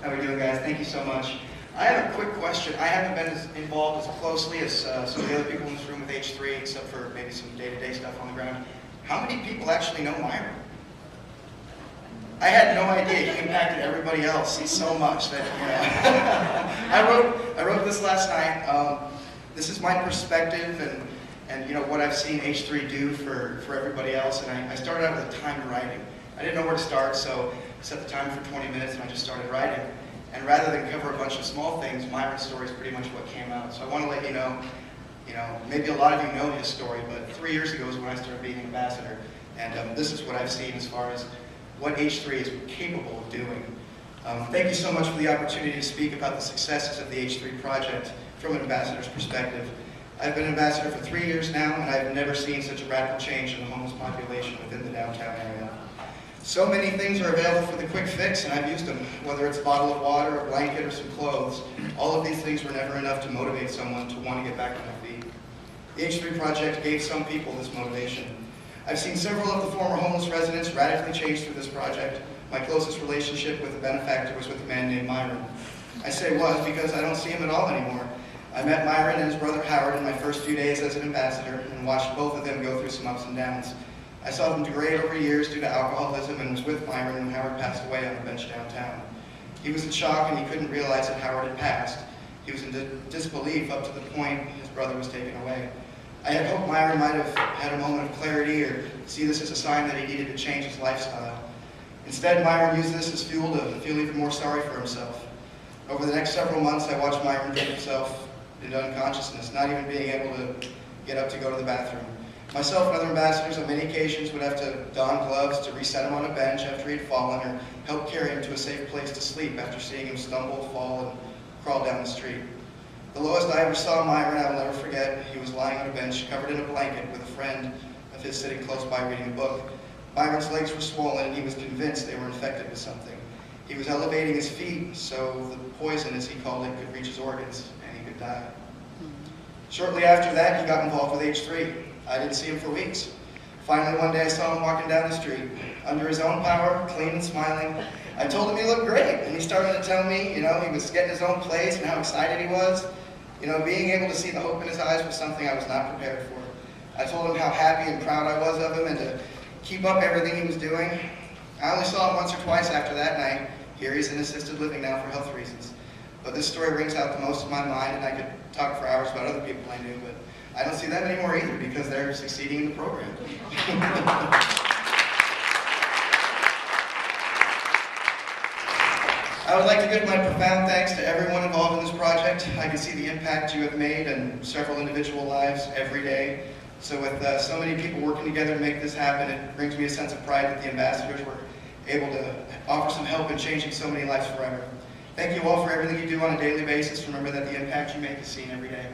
How are we doing, guys? Thank you so much. I have a quick question. I haven't been as involved as closely as some of the other people in this room with H3, except for maybe some day-to-day stuff on the ground. How many people actually know Myron? I had no idea he impacted everybody else so much that, I wrote this last night. This is my perspective and what I've seen H3 do for everybody else. And I started out with a timed writing. I didn't know where to start, so I set the timer for 20 minutes and I just started writing. And rather than cover a bunch of small things, Myron's story is pretty much what came out. So I want to let you know, maybe a lot of you know his story, but 3 years ago is when I started being an ambassador. And this is what I've seen as far as what H3 is capable of doing. Thank you so much for the opportunity to speak about the successes of the H3 project from an ambassador's perspective. I've been ambassador for 3 years now, and I've never seen such a radical change in the homeless population within the downtown area. So many things are available for the quick fix, and I've used them, whether it's a bottle of water, a blanket, or some clothes. All of these things were never enough to motivate someone to want to get back on their feet. The H3 project gave some people this motivation. I've seen several of the former homeless residents radically change through this project. My closest relationship with the benefactor was with a man named Myron. I say was because I don't see him at all anymore. I met Myron and his brother Howard in my first few days as an ambassador and watched both of them go through some ups and downs. I saw them degrade over years due to alcoholism and was with Myron when Howard passed away on a bench downtown. He was in shock and he couldn't realize that Howard had passed. He was in disbelief up to the point his brother was taken away. I had hoped Myron might have had a moment of clarity or see this as a sign that he needed to change his lifestyle. Instead, Myron used this as fuel to feel even more sorry for himself. Over the next several months, I watched Myron drink himself into unconsciousness, not even being able to get up to go to the bathroom. Myself and other ambassadors on many occasions would have to don gloves to reset him on a bench after he'd fallen or help carry him to a safe place to sleep after seeing him stumble, fall, and crawl down the street. The lowest I ever saw Myron, I will never forget. He was lying on a bench, covered in a blanket, with a friend of his sitting close by reading a book. Myron's legs were swollen, and he was convinced they were infected with something. He was elevating his feet so the poison, as he called it, could reach his organs, and he could die. Shortly after that, he got involved with H3. I didn't see him for weeks. Finally, one day I saw him walking down the street, under his own power, clean and smiling. I told him he looked great, and he started to tell me, he was getting his own place and how excited he was. Being able to see the hope in his eyes was something I was not prepared for. I told him how happy and proud I was of him and to keep up everything he was doing. I only saw him once or twice after that night. Here he's in assisted living now for health reasons. But this story rings out the most in my mind, and I could talk for hours about other people I knew, but I don't see them anymore either because they're succeeding in the program. I would like to give my profound thanks to everyone involved in this project. I can see the impact you have made in several individual lives every day. So with so many people working together to make this happen, it brings me a sense of pride that the ambassadors were able to offer some help in changing so many lives forever. Thank you all for everything you do on a daily basis. Remember that the impact you make is seen every day.